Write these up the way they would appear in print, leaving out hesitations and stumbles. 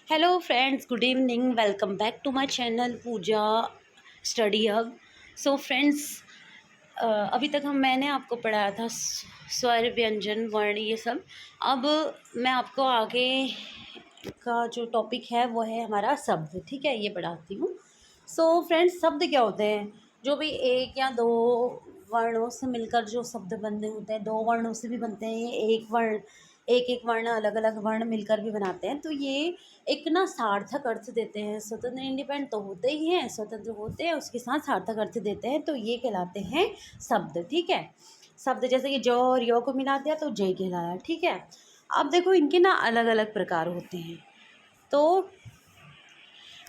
Hello friends, good evening. Welcome back to my channel Pooja study hub. So friends, अभी तक मैंने आपको पढ़ाया था स्वर, व्यंजन, वर्ण, ये सब। अब मैं आपको आगे का जो टॉपिक है वो है हमारा शब्द। ठीक है, ये पढ़ाती हूँ। सो फ्रेंड्स, शब्द क्या होते हैं? जो भी एक या दो वर्णों से मिलकर जो शब्द बने होते हैं, दो वर्णों से भी बनते हैं, ये एक वर्ण अलग अलग वर्ण मिलकर भी बनाते हैं, तो ये एक ना सार्थक अर्थ देते हैं। स्वतंत्र इंडिपेंडेंट तो होते ही हैं, स्वतंत्र होते हैं, उसके साथ सार्थक अर्थ देते हैं, तो ये कहलाते हैं शब्द। ठीक है, शब्द जैसे कि ज और य को मिला दिया तो जय कहलाया। ठीक है, अब देखो इनके ना अलग अलग प्रकार होते हैं। तो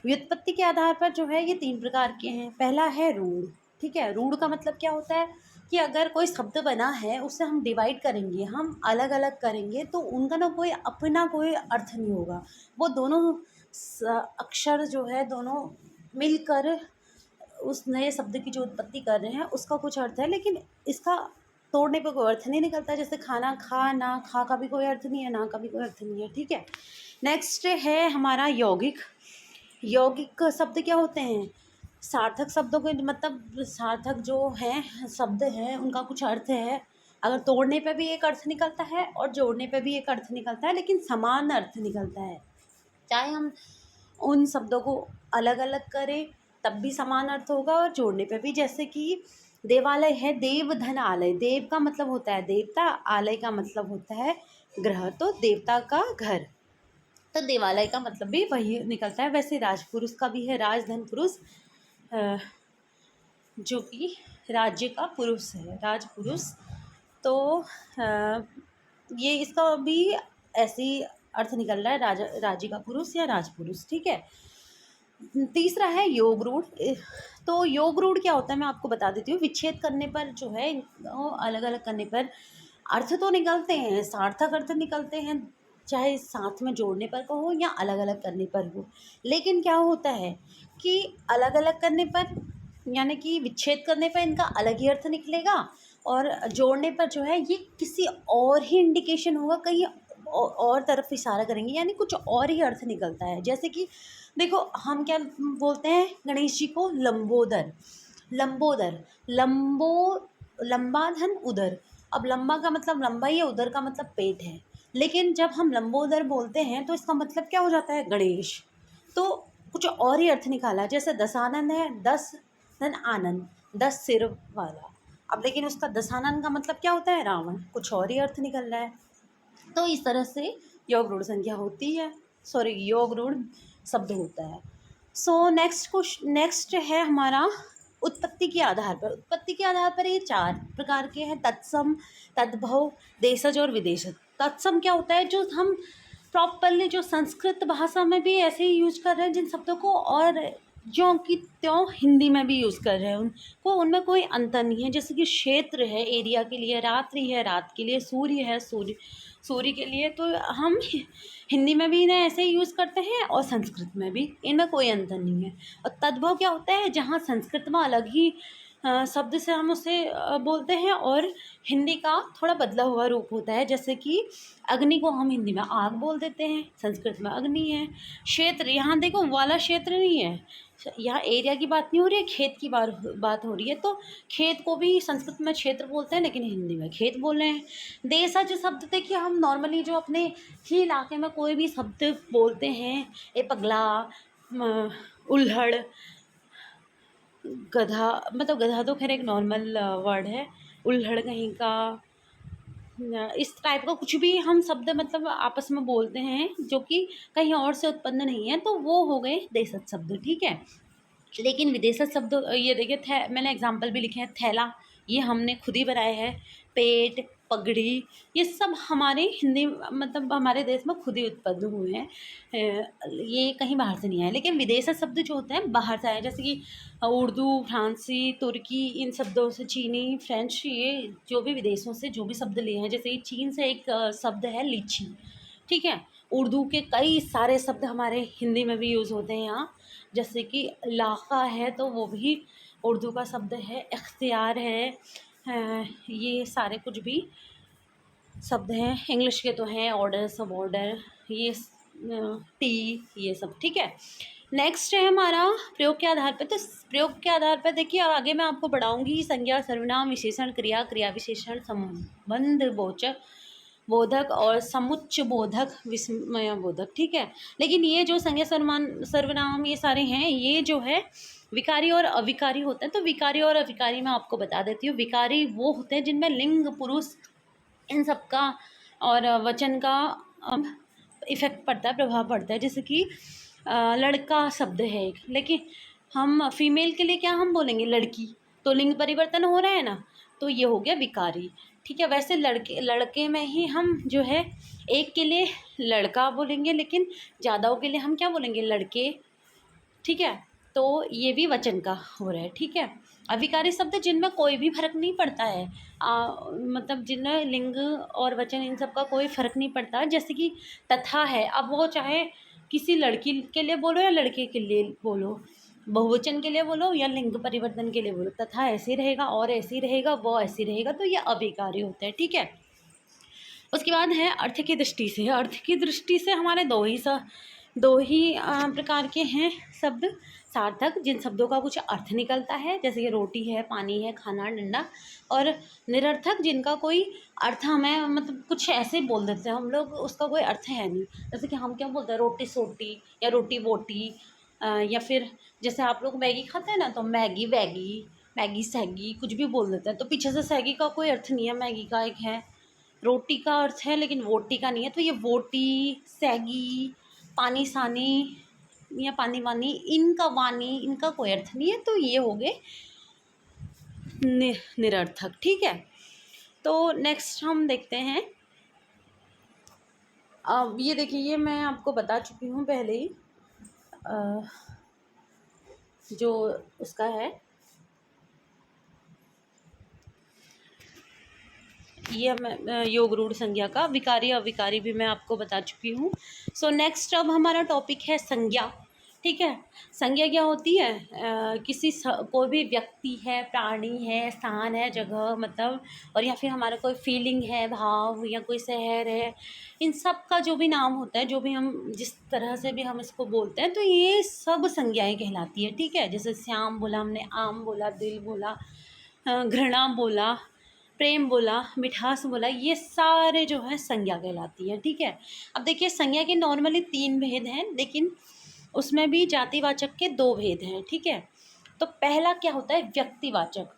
व्युत्पत्ति के आधार पर जो है ये तीन प्रकार के हैं। पहला है रूढ़। ठीक है, रूढ़ का मतलब क्या होता है कि अगर कोई शब्द बना है उसे हम डिवाइड करेंगे, हम अलग अलग करेंगे, तो उनका ना कोई अपना कोई अर्थ नहीं होगा। वो दोनों अक्षर जो है दोनों मिलकर उस नए शब्द की जो उत्पत्ति कर रहे हैं उसका कुछ अर्थ है, लेकिन इसका तोड़ने पे कोई अर्थ नहीं निकलता। जैसे खाना, खा ना, खा का भी कोई अर्थ नहीं है, ना का भी कोई अर्थ नहीं है। ठीक है, नेक्स्ट है हमारा यौगिक। यौगिक शब्द क्या होते हैं? सार्थक शब्दों के मतलब सार्थक जो हैं शब्द हैं उनका कुछ अर्थ है। अगर तोड़ने पे भी एक अर्थ निकलता है और जोड़ने पे भी एक अर्थ निकलता है, लेकिन समान अर्थ निकलता है। चाहे हम उन शब्दों को अलग अलग करें तब भी समान अर्थ होगा, और जोड़ने पे भी। जैसे कि देवालय है, देव धन आलय। देव का मतलब होता है देवता, आलय का मतलब होता है ग्रह, तो देवता का घर। तो देवालय का मतलब भी वही निकलता है। वैसे राजपुरुष का भी है, राजधन पुरुष, जो कि राज्य का पुरुष है, राजपुरुष। तो ये इसका भी ऐसे ही अर्थ निकल रहा है, राजा, राज्य का पुरुष या राजपुरुष। ठीक है, तीसरा है योग रूढ़। तो योग रूढ़ क्या होता है मैं आपको बता देती हूँ। विच्छेद करने पर जो है, अलग अलग करने पर अर्थ तो निकलते हैं, सार्थक अर्थ निकलते हैं, चाहे साथ में जोड़ने पर कहो या अलग अलग करने पर हो। लेकिन क्या होता है कि अलग अलग करने पर, यानी कि विच्छेद करने पर इनका अलग ही अर्थ निकलेगा, और जोड़ने पर जो है ये किसी और ही इंडिकेशन होगा, कहीं और तरफ इशारा करेंगे, यानी कुछ और ही अर्थ निकलता है। जैसे कि देखो, हम क्या बोलते हैं गणेश जी को? लंबोदर। लंबोदर, लंबो, लंबा धन उदर। अब लंबा का मतलब लंबा ही है, उदर का मतलब पेट है। लेकिन जब हम लंबोदर बोलते हैं तो इसका मतलब क्या हो जाता है? गणेश। तो कुछ और ही अर्थ निकाला। जैसे दशानन है, दस धन आनंद, 10 सिर वाला। अब लेकिन उसका दशानन का मतलब क्या होता है? रावण। कुछ और ही अर्थ निकल रहा है। तो इस तरह से योग रूढ़ संख्या होती है, सॉरी योग रूढ़ शब्द होता है। सो नेक्स्ट है हमारा उत्पत्ति के आधार पर। उत्पत्ति के आधार पर ये चार प्रकार के हैं: तत्सम, तद्भव, देशज और विदेशज। तत्सम क्या होता है? जो हम प्रॉपरली जो संस्कृत भाषा में भी ऐसे ही यूज कर रहे हैं जिन शब्दों को, और ज्यों की त्यों हिंदी में भी यूज़ कर रहे हैं उनको, उनमें कोई अंतर नहीं है। जैसे कि क्षेत्र है, एरिया के लिए; रात्रि है, रात के लिए; सूर्य है, सूर्य के लिए। तो हम हिंदी में भी इन्हें ऐसे ही यूज़ करते हैं और संस्कृत में भी, इनमें कोई अंतर नहीं है। और तद्भव क्या होता है? जहाँ संस्कृत में अलग ही शब्द से हम उसे बोलते हैं, और हिंदी का थोड़ा बदला हुआ रूप होता है। जैसे कि अग्नि को हम हिंदी में आग बोल देते हैं, संस्कृत में अग्नि है। क्षेत्र, यहाँ देखो वाला क्षेत्र नहीं है, यहाँ एरिया की बात नहीं हो रही है, खेत की बात हो रही है। तो खेत को भी संस्कृत में क्षेत्र बोलते हैं, लेकिन हिंदी में खेत बोल रहे हैं। देशज शब्द देखिए, हम नॉर्मली जो अपने ही इलाके में कोई भी शब्द बोलते हैं, ए पगला, उल्हड़, गधा, मतलब गधा तो खैर एक नॉर्मल वर्ड है, उल्हड़ कहीं का, इस टाइप का कुछ भी हम शब्द मतलब आपस में बोलते हैं जो कि कहीं और से उत्पन्न नहीं है, तो वो हो गए देशज शब्द। ठीक है, लेकिन विदेशज शब्द, ये देखिए मैंने एग्जाम्पल भी लिखे हैं। थैला, ये हमने खुद ही बनाए हैं। पेट, पगड़ी, ये सब हमारे हिंदी मतलब हमारे देश में खुद ही उत्पन्न हुए हैं, ये कहीं बाहर से नहीं आए। लेकिन विदेशज शब्द जो होते हैं बाहर से आए, जैसे कि उर्दू, फ्रांसी, तुर्की, इन शब्दों से, चीनी, फ्रेंच, ये जो भी विदेशों से जो भी शब्द लिए हैं। जैसे कि चीन से एक शब्द है लीची। ठीक है, उर्दू के कई सारे शब्द हमारे हिंदी में भी यूज़ होते हैं यहाँ। जैसे कि इलाक़ा है तो वो भी उर्दू का शब्द है। इख्तियार है, ये सारे कुछ भी शब्द हैं। इंग्लिश के तो हैं ऑर्डर, सब ऑर्डर, ये टी, ये सब, ठीक है। नेक्स्ट है हमारा प्रयोग के आधार पर। तो प्रयोग के आधार पर देखिए आगे मैं आपको बढ़ाऊंगी संज्ञा, सर्वनाम, विशेषण, क्रिया, क्रिया विशेषण, संबंध बोचक, बोधक और समुच्च बोधक, विस्मय बोधक, ठीक है। लेकिन ये जो संज्ञा, सर्वनाम ये सारे हैं, ये जो है विकारी और अविकारी होते हैं। तो विकारी और अविकारी मैं आपको बता देती हूँ। विकारी वो होते हैं जिनमें लिंग, पुरुष, इन सब का और वचन का इफेक्ट पड़ता है, प्रभाव पड़ता है। जैसे कि लड़का शब्द है एक, लेकिन हम फीमेल के लिए क्या हम बोलेंगे, लड़की, तो लिंग परिवर्तन हो रहा है ना, तो ये हो गया विकारी, ठीक है। वैसे लड़के में ही हम जो है एक के लिए लड़का बोलेंगे, लेकिन ज़्यादाओं के लिए हम क्या बोलेंगे, लड़के, ठीक है। तो ये भी वचन का हो रहा है, ठीक है। अविकारी शब्द जिनमें कोई भी फर्क नहीं पड़ता है, मतलब जिनमें लिंग और वचन इन सब का कोई फर्क नहीं पड़ता, जैसे कि तथा है। अब वो चाहे किसी लड़की के लिए बोलो या लड़के के लिए बोलो, बहुवचन के लिए बोलो या लिंग परिवर्तन के लिए बोलो, तथा ऐसे ही रहेगा और ऐसे ही रहेगा, वो ऐसे ही रहेगा, तो ये अविकारी होता है, ठीक है। उसके बाद है अर्थ की दृष्टि से। अर्थ की दृष्टि से हमारे दो ही प्रकार के हैं शब्द। सार्थक, जिन शब्दों का कुछ अर्थ निकलता है, जैसे कि रोटी है, पानी है, खाना, डंडा। और निरर्थक, जिनका कोई अर्थ हमें मतलब कुछ ऐसे ही बोल देते हैं हम लोग, उसका कोई अर्थ है नहीं। जैसे कि हम क्या बोलते हैं, रोटी सोटी या रोटी बोटी, या फिर जैसे आप लोग मैगी खाते हैं ना, तो मैगी वैगी, मैगी सैगी, कुछ भी बोल देते हैं। तो पीछे से सैगी का कोई अर्थ नहीं है, मैगी का एक है, रोटी का अर्थ है लेकिन वोटी का नहीं है। तो ये वोटी, सैगी, पानी सानी या पानी वानी, इनका वानी, इनका कोई अर्थ नहीं है। तो ये हो गए निरर्थक, ठीक है। तो नेक्स्ट हम देखते हैं, अब ये देखिए, ये मैं आपको बता चुकी हूँ पहले ही, जो उसका है, ये मैं योग रूढ़ संज्ञा का विकारी अविकारी भी मैं आपको बता चुकी हूँ। सो नेक्स्ट अब हमारा टॉपिक है संज्ञा, ठीक है। संज्ञा क्या होती है, कोई भी व्यक्ति है, प्राणी है, स्थान है, जगह मतलब, और या फिर हमारा कोई फीलिंग है, भाव, या कोई शहर है, इन सब का जो भी नाम होता है, जो भी हम जिस तरह से भी हम इसको बोलते हैं, तो ये सब संज्ञाएं कहलाती है, ठीक है। जैसे श्याम बोला हमने, आम बोला, दिल बोला, घृणा बोला, प्रेम बोला, मिठास बोला, ये सारे जो है संज्ञा कहलाती है, ठीक है। अब देखिए संज्ञा के नॉर्मली 3 भेद हैं, लेकिन उसमें भी जातिवाचक के 2 भेद हैं, ठीक है। तो पहला क्या होता है, व्यक्तिवाचक।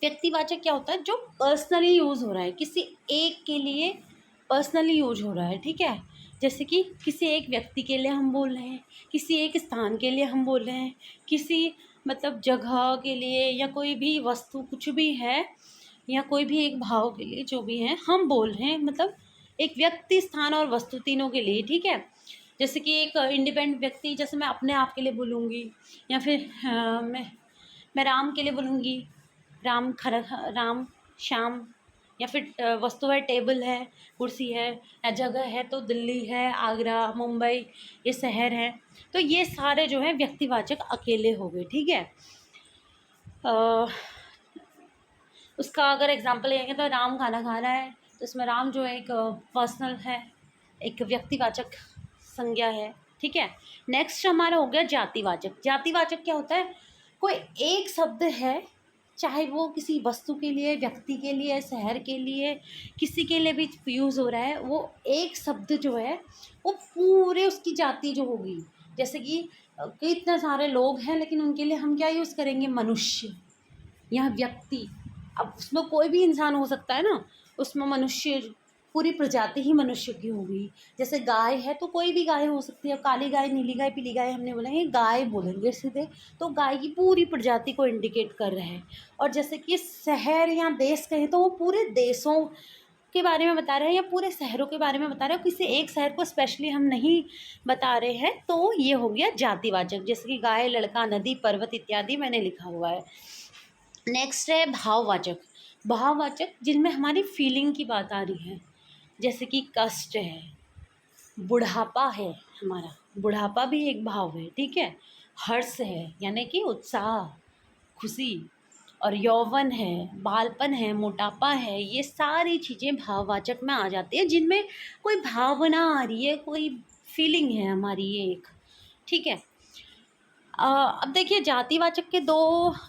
व्यक्तिवाचक क्या होता है, जो पर्सनली यूज़ हो रहा है, किसी एक के लिए पर्सनली यूज हो रहा है, ठीक है। जैसे कि किसी एक व्यक्ति के लिए हम बोल रहे हैं, किसी एक स्थान के लिए हम बोल रहे हैं, किसी मतलब जगह के लिए, या कोई भी वस्तु कुछ भी है, या कोई भी एक भाव के लिए, जो भी है हम बोल रहे हैं, मतलब एक व्यक्ति, स्थान और वस्तु तीनों के लिए, ठीक है। जैसे कि एक इंडिपेंडेंट व्यक्ति, जैसे मैं अपने आप के लिए बोलूँगी, या फिर मैं राम के लिए बोलूँगी, राम श्याम, या फिर वस्तु है, टेबल है, कुर्सी है, या जगह है तो दिल्ली है, आगरा, मुंबई, ये शहर है। तो ये सारे जो है व्यक्तिवाचक अकेले हो गए, ठीक है। उसका अगर एग्जांपल लेंगे तो राम खाना खा रहा है, तो इसमें राम जो है एक पर्सनल है, एक व्यक्तिवाचक संज्ञा है, ठीक है। नेक्स्ट हमारा हो गया जातिवाचक। जातिवाचक क्या होता है, कोई एक शब्द है, चाहे वो किसी वस्तु के लिए, व्यक्ति के लिए, शहर के लिए, किसी के लिए भी यूज़ हो रहा है, वो एक शब्द जो है वो पूरे उसकी जाति जो होगी, जैसे कि कितने सारे लोग हैं, लेकिन उनके लिए हम क्या यूज़ करेंगे, मनुष्य या व्यक्ति। अब उसमें कोई भी इंसान हो सकता है ना, उसमें मनुष्य, पूरी प्रजाति ही मनुष्य की होगी। जैसे गाय है तो कोई भी गाय हो सकती है, काली गाय, नीली गाय, पीली गाय, हमने बोला ये गाय बोलेंगे सीधे, तो गाय की पूरी प्रजाति को इंडिकेट कर रहे हैं। और जैसे कि शहर या देश कहें तो वो पूरे देशों के बारे में बता रहे हैं, या पूरे शहरों के बारे में बता रहे हैं, किसी एक शहर को स्पेशली हम नहीं बता रहे हैं, तो ये हो गया जातिवाचक। जैसे कि गाय, लड़का, नदी, पर्वत इत्यादि मैंने लिखा हुआ है। नेक्स्ट है भाववाचक। भाववाचक जिनमें हमारी फीलिंग की बात आ रही है, जैसे कि कष्ट है, बुढ़ापा है, हमारा बुढ़ापा भी एक भाव है, ठीक है। हर्ष है यानी कि उत्साह, खुशी, और यौवन है, बालपन है, मोटापा है, ये सारी चीज़ें भाववाचक में आ जाती है, जिनमें कोई भावना आ रही है, कोई फीलिंग है हमारी ये एक, ठीक है। अब देखिए जातिवाचक के दो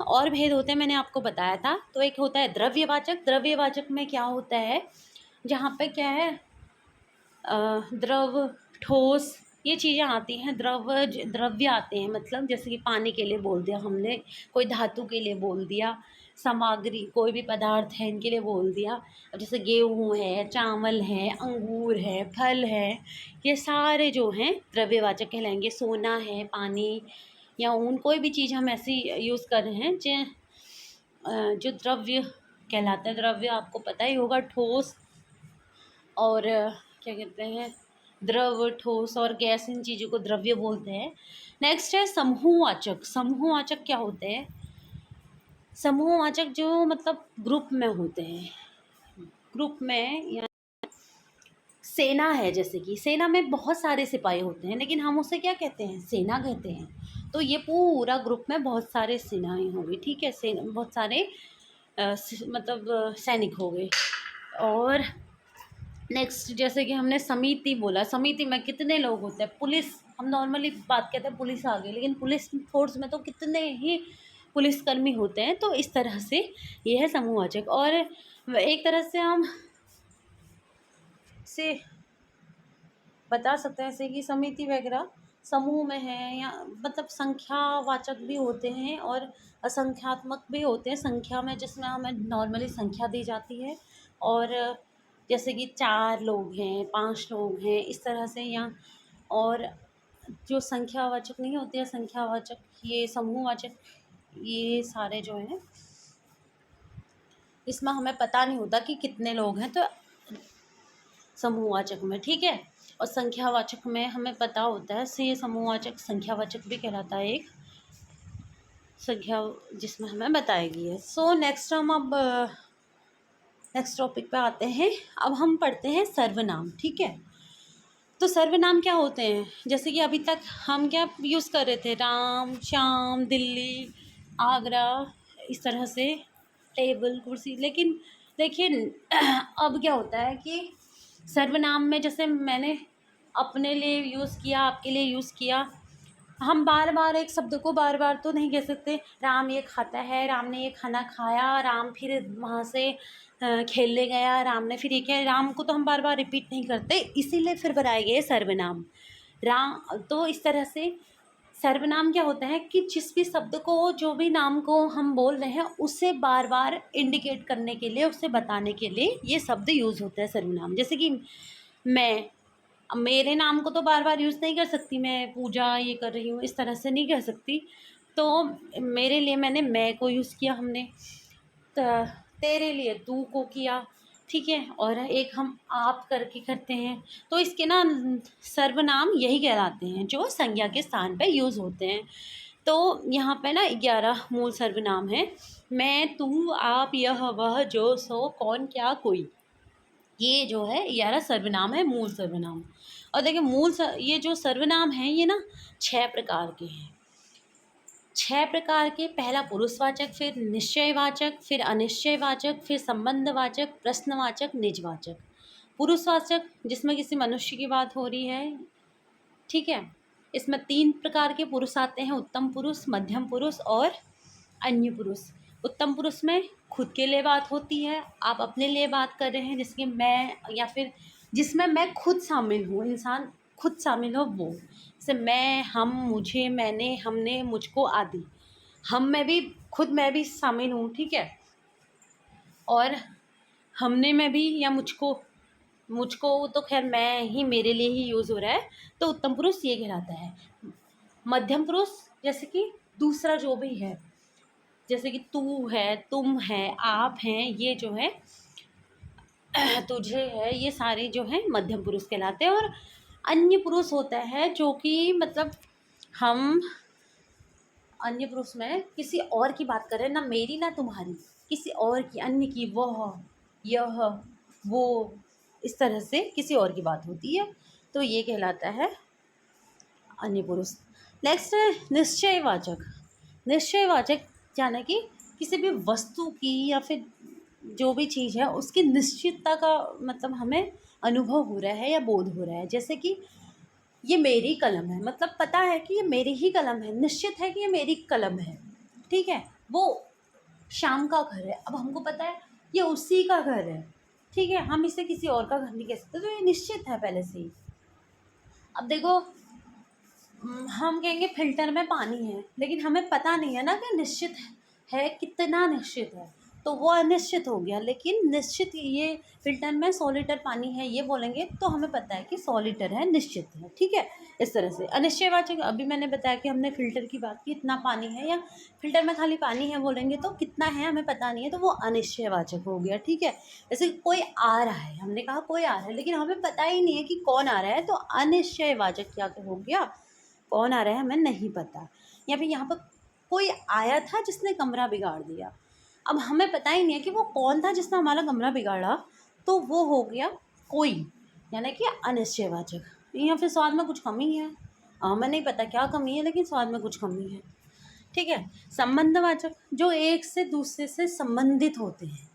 और भेद होते हैं, मैंने आपको बताया था। तो एक होता है द्रव्यवाचक। द्रव्यवाचक में क्या होता है, जहाँ पे क्या है द्रव, ठोस, ये चीज़ें आती हैं। द्रव्य आते हैं, मतलब जैसे कि पानी के लिए बोल दिया हमने, कोई धातु के लिए बोल दिया, सामग्री कोई भी पदार्थ है इनके लिए बोल दिया। अब जैसे गेहूँ है, चावल है, अंगूर है, फल है, ये सारे जो हैं द्रव्यवाचक कहलाएंगे। सोना है, पानी या ऊन, कोई भी चीज़ हम ऐसी यूज़ कर रहे हैं जो द्रव्य कहलाता है। द्रव्य आपको पता ही होगा, ठोस और क्या कहते हैं, द्रव, ठोस और गैस, इन चीज़ों को द्रव्य बोलते हैं। नेक्स्ट है समूहवाचक। समूहवाचक क्या होते हैं, समूहवाचक जो मतलब ग्रुप में होते हैं। ग्रुप में या सेना है, जैसे कि सेना में बहुत सारे सिपाही होते हैं, लेकिन हम उसे क्या कहते हैं, सेना कहते हैं। तो ये पूरा ग्रुप में बहुत सारे सेनाएं होंगी, ठीक है, सेना बहुत सारे मतलब सैनिक हो गए। और नेक्स्ट जैसे कि हमने समिति बोला, समिति में कितने लोग होते हैं। पुलिस, हम नॉर्मली बात कहते हैं पुलिस आ गई, लेकिन पुलिस फोर्स में तो कितने ही पुलिसकर्मी होते हैं। तो इस तरह से ये है समूहवाचक। और एक तरह से हम से बता सकते हैं, जैसे कि समिति वगैरह समूह में है, या मतलब संख्यावाचक भी होते हैं और असंख्यात्मक भी होते हैं। संख्या में जिसमें हमें नॉर्मली संख्या दी जाती है, और जैसे कि 4 लोग हैं, 5 लोग हैं, इस तरह से। या और जो संख्यावाचक नहीं होते हैं, संख्यावाचक, ये समूहवाचक, ये सारे जो हैं इसमें हमें पता नहीं होता कि कितने लोग हैं, तो समूहवाचक में, ठीक है। और संख्यावाचक में हमें पता होता है, से ये समूहवाचक संख्यावाचक भी कहलाता है, एक संख्या जिसमें हमें बताएगी है। सो नेक्स्ट हम अब नेक्स्ट टॉपिक पे आते हैं। अब हम पढ़ते हैं सर्वनाम, ठीक है। तो सर्वनाम क्या होते हैं, जैसे कि अभी तक हम क्या यूज़ कर रहे थे, राम, श्याम, दिल्ली, आगरा, इस तरह से, टेबल, कुर्सी। लेकिन देखिए अब क्या होता है कि सर्वनाम में जैसे मैंने अपने लिए यूज़ किया, आपके लिए यूज़ किया, हम बार बार एक शब्द को बार बार तो नहीं कह सकते। राम ये खाता है, राम ने ये खाना खाया, राम फिर वहाँ से खेलने गया, राम ने फिर ये किया। राम को तो हम बार बार रिपीट नहीं करते, इसीलिए फिर बनाए गए सर्वनाम। राम, तो इस तरह से सर्वनाम क्या होता है कि जिस भी शब्द को, जो भी नाम को हम बोल रहे हैं, उसे बार बार इंडिकेट करने के लिए, उसे बताने के लिए ये शब्द यूज़ होता है सर्वनाम। जैसे कि मैं, अब मेरे नाम को तो बार बार यूज़ नहीं कर सकती, मैं पूजा ये कर रही हूँ, इस तरह से नहीं कह सकती। तो मेरे लिए मैंने मैं को यूज़ किया हमने, तेरे लिए तू को किया, ठीक है। और एक हम आप करके करते हैं। तो इसके ना सर्वनाम यही कहलाते हैं जो संज्ञा के स्थान पे यूज़ होते हैं। तो यहाँ पे ना 11 मूल सर्वनाम है। मैं, तू, आप, यह, वह, जो, सो, कौन, क्या, कोई, ये जो है 11 सर्वनाम है, मूल सर्वनाम। और देखिए ये जो सर्वनाम हैं ये ना 6 प्रकार के हैं। 6 प्रकार के, पहला पुरुषवाचक, फिर निश्चयवाचक, फिर अनिश्चयवाचक, फिर संबंधवाचक, प्रश्नवाचक, निजवाचक। पुरुषवाचक जिसमें किसी मनुष्य की बात हो रही है, ठीक है। इसमें 3 प्रकार के पुरुष आते हैं, उत्तम पुरुष, मध्यम पुरुष और अन्य पुरुष। उत्तम पुरुष में खुद के लिए बात होती है, आप अपने लिए बात कर रहे हैं, जिसके मैं, या फिर जिसमें मैं खुद शामिल हूँ, इंसान खुद शामिल हो, वो जैसे मैं, हम, मुझे, मैंने, हमने, मुझको आदि। हम में भी खुद मैं भी शामिल हूँ, ठीक है। और हमने में भी, या मुझको, मुझको तो खैर मैं ही, मेरे लिए ही यूज़ हो रहा है, तो उत्तम पुरुष ये कहलाता है। मध्यम पुरुष जैसे कि दूसरा जो भी है, जैसे कि तू है, तुम है, आप हैं, ये जो है तुझे है, ये सारे जो हैं मध्यम पुरुष कहलाते हैं। और अन्य पुरुष होता है जो कि मतलब हम अन्य पुरुष में किसी और की बात कर रहे हैं, ना मेरी ना तुम्हारी, किसी और की, अन्य की, वह, यह, वो, इस तरह से किसी और की बात होती है, तो ये कहलाता है अन्य पुरुष। नेक्स्ट है निश्चयवाचक। निश्चयवाचक यानी कि किसी भी वस्तु की या फिर जो भी चीज़ है उसकी निश्चितता का मतलब हमें अनुभव हो रहा है या बोध हो रहा है। जैसे कि ये मेरी कलम है, मतलब पता है कि ये मेरी ही कलम है, निश्चित है कि ये मेरी कलम है, ठीक है। वो श्याम का घर है, अब हमको पता है ये उसी का घर है, ठीक है, हम इसे किसी और का घर नहीं कह सकते, तो ये निश्चित है पहले से ही। अब देखो, हम कहेंगे फिल्टर में पानी है, लेकिन हमें पता नहीं है ना कि निश्चित है कितना निश्चित है, तो वो अनिश्चित हो गया। लेकिन निश्चित, ये फिल्टर में 100 लीटर पानी है ये बोलेंगे तो हमें पता है कि 100 लीटर है, निश्चित है, ठीक है। इस तरह से अनिश्चयवाचक, अभी मैंने बताया कि हमने फिल्टर की बात की, इतना पानी है, या फिल्टर में खाली पानी है बोलेंगे तो कितना है हमें पता नहीं है, तो वो अनिश्चयवाचक हो गया, ठीक है। जैसे कोई आ रहा है, हमने कहा कोई आ रहा है, लेकिन हमें पता ही नहीं है कि कौन आ रहा है, तो अनिश्चयवाचक क्या हो गया, कौन आ रहा है हमें नहीं पता। या फिर यहाँ पर कोई आया था जिसने कमरा बिगाड़ दिया, अब हमें पता ही नहीं है कि वो कौन था जिसने हमारा कमरा बिगाड़ा, तो वो हो गया कोई, यानी कि अनिश्चयवाचक। या फिर स्वाद में कुछ कमी है, हमें नहीं पता क्या कमी है, लेकिन स्वाद में कुछ कमी है, ठीक है। संबंधवाचक, जो एक से दूसरे से संबंधित होते हैं,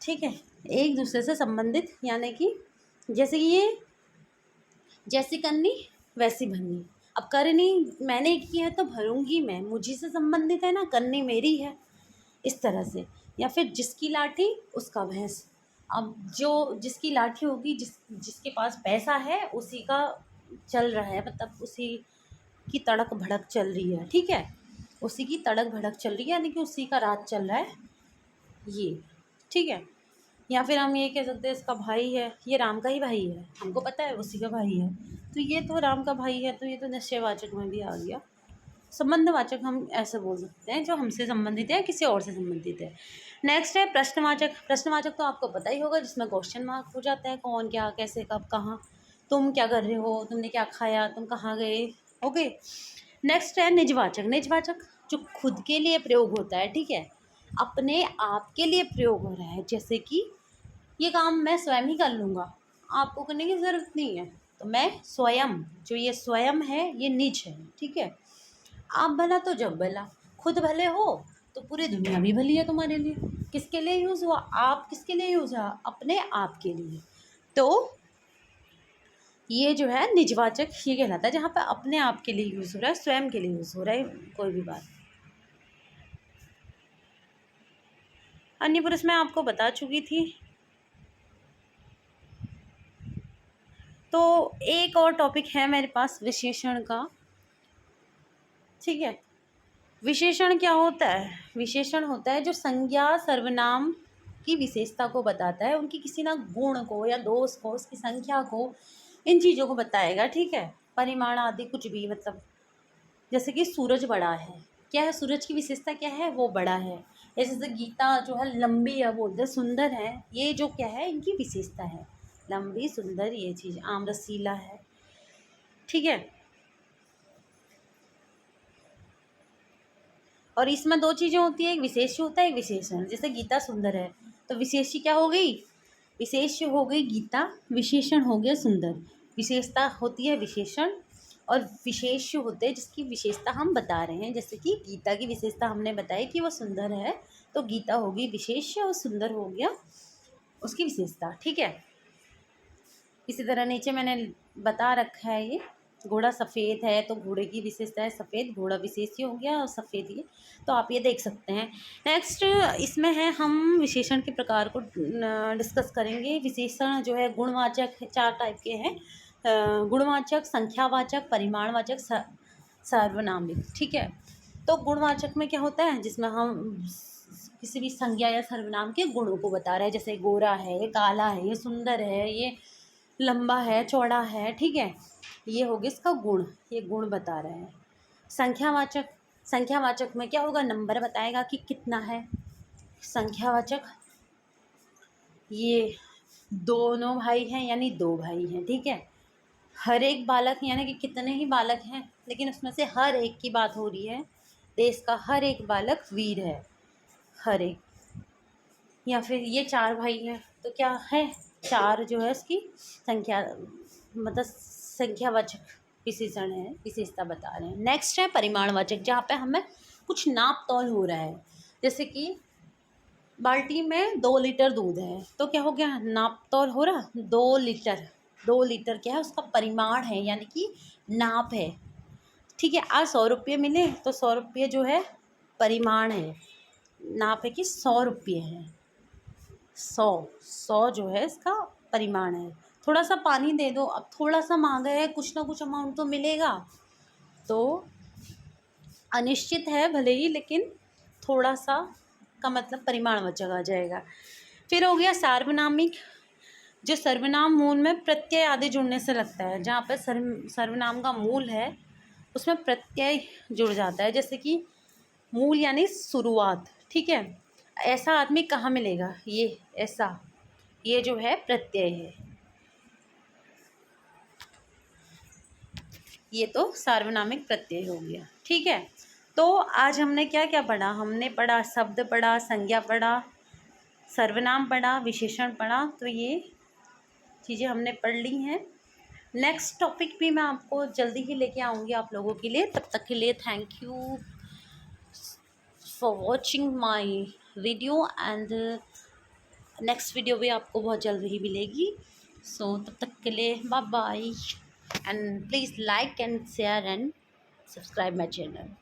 ठीक है, एक दूसरे से संबंधित, यानी कि जैसे कि ये जैसी करनी वैसी भरनी, अब करनी मैंने की है तो भरूंगी मैं, मुझी से संबंधित है ना, करनी मेरी है, इस तरह से। या फिर जिसकी लाठी उसका भैंस, अब जो जिसकी लाठी होगी, जिसके पास पैसा है उसी का चल रहा है, मतलब उसी की तड़क भड़क चल रही है, ठीक है, उसी की तड़क भड़क चल रही है, यानी कि उसी का राज चल रहा है ये, ठीक है। या फिर हम ये कह सकते हैं इसका भाई है, ये राम का ही भाई है, हमको पता है उसी का भाई है, तो ये तो राम का भाई है, तो ये तो निश्चयवाचक में भी आ गया। संबंधवाचक हम ऐसे बोल सकते हैं जो हमसे संबंधित है, किसी और से संबंधित है। नेक्स्ट है प्रश्नवाचक। प्रश्नवाचक तो आपको पता ही होगा, जिसमें क्वेश्चन मार्क हो जाता है, कौन, क्या, कैसे, कब, कहाँ, तुम क्या कर रहे हो, तुमने क्या खाया, तुम कहाँ गए, ओके। नेक्स्ट है निजवाचक। निजवाचक जो खुद के लिए प्रयोग होता है, ठीक है, अपने आप के लिए प्रयोग हो रहा है, जैसे कि ये काम मैं स्वयं ही कर लूँगा, आपको करने की ज़रूरत नहीं है, तो मैं स्वयं, जो ये स्वयं है ये निज है, ठीक है। आप भला तो जब भला, खुद भले हो तो पूरी दुनिया भी भली है तुम्हारे लिए। किसके लिए यूज़ हुआ, आप किसके लिए यूज़ हुआ, अपने आप के लिए। तो ये जो है निजवाचक ये कहलाता है, जहाँ पर अपने आप के लिए यूज़ हो रहा है, स्वयं के लिए यूज़ हो रहा है कोई भी बात। अन्य पुरुष मैं आपको बता चुकी थी। तो एक और टॉपिक है मेरे पास विशेषण का, ठीक है। विशेषण क्या होता है, विशेषण होता है जो संज्ञा सर्वनाम की विशेषता को बताता है, उनकी किसी ना गुण को या दोष को, उसकी संख्या को, इन चीज़ों को बताएगा, ठीक है। परिमाण आदि कुछ भी, मतलब जैसे कि सूरज बड़ा है, क्या है सूरज की विशेषता, क्या है वो बड़ा है। जैसे गीता जो है लंबी है, बोलते सुंदर है, ये जो क्या है इनकी विशेषता है, लंबी सुंदर ये चीज़। आम रसीला है, ठीक है। और इसमें दो चीज़ें होती है, एक विशेष्य होता है, एक विशेषण। जैसे गीता सुंदर है तो विशेष्य क्या हो गई, विशेष्य हो गई गीता, विशेषण हो गया सुंदर। विशेषता होती है विशेषण, और विशेष्य होते हैं जिसकी विशेषता हम बता रहे हैं। जैसे कि गीता की विशेषता हमने बताई कि वो सुंदर है, तो गीता होगी विशेष्य और सुंदर हो गया उसकी विशेषता, ठीक है। इसी तरह नीचे मैंने बता रखा है, ये घोड़ा सफ़ेद है तो घोड़े की विशेषता है सफ़ेद, घोड़ा विशेष्य हो गया और सफ़ेद ये, तो आप ये देख सकते हैं। नेक्स्ट इसमें है, हम विशेषण के प्रकार को डिस्कस करेंगे। विशेषण जो है गुणवाचक 4 टाइप के हैं, गुणवाचक, संख्यावाचक, परिमाणवाचक, सार्वनामिक, ठीक है। तो गुणवाचक में क्या होता है, जिसमें हम किसी भी संज्ञा या सर्वनाम के गुणों को बता रहे हैं, जैसे गोरा है, ये काला है, ये सुंदर है, ये लंबा है, चौड़ा है, ठीक है, ये हो गया इसका गुण, ये गुण बता रहे हैं। संख्यावाचक, संख्यावाचक में क्या होगा, नंबर बताएगा कि कितना है। संख्यावाचक ये दोनों भाई हैं यानी 2 भाई हैं, ठीक है। हर एक बालक यानी कि कितने ही बालक हैं, लेकिन उसमें से हर एक की बात हो रही है, देश का हर एक बालक वीर है, हर एक। या फिर ये 4 भाई हैं तो क्या है, 4 जो है उसकी संख्या, मतलब संख्यावाचक विशेषण है, विशेषता बता रहे हैं। नेक्स्ट है परिमाणवाचक, जहाँ पे हमें कुछ नाप तौल हो रहा है। जैसे कि बाल्टी में 2 लीटर दूध है, तो क्या हो गया, नाप तौल हो रहा 2 लीटर, 2 लीटर क्या है उसका परिमाण है, यानी कि नाप है। ठीक है, आज 100 रुपये मिले तो 100 रुपये जो है परिमाण है, नाप है कि 100 रुपये है। 100 जो है इसका परिमाण है। थोड़ा सा पानी दे दो, अब थोड़ा सा मांगा है, कुछ ना कुछ अमाउंट तो मिलेगा। तो अनिश्चित है भले ही, लेकिन थोड़ा सा का मतलब परिमाण वचक आ जाएगा। फिर हो गया सार्वनामिक, जो सर्वनाम मूल में प्रत्यय आदि जुड़ने से लगता है। जहाँ पर सर्वनाम का मूल है उसमें प्रत्यय जुड़ जाता है, जैसे कि मूल यानी शुरुआत। ठीक है, ऐसा आदमी कहाँ मिलेगा, ये ऐसा, ये जो है प्रत्यय है। ये तो सार्वनामिक प्रत्यय हो गया। ठीक है, तो आज हमने क्या क्या पढ़ा, हमने पढ़ा शब्द पढ़ा, संज्ञा पढ़ा, सर्वनाम पढ़ा, विशेषण पढ़ा। तो ये चीज़ें हमने पढ़ ली हैं। नेक्स्ट टॉपिक भी मैं आपको जल्दी ही लेके आऊँगी आप लोगों के लिए। तब तक के लिए thank you for watching my video, and next video भी आपको बहुत जल्दी ही मिलेगी। सो तब तक के लिए bye bye, and please like and share and subscribe my channel.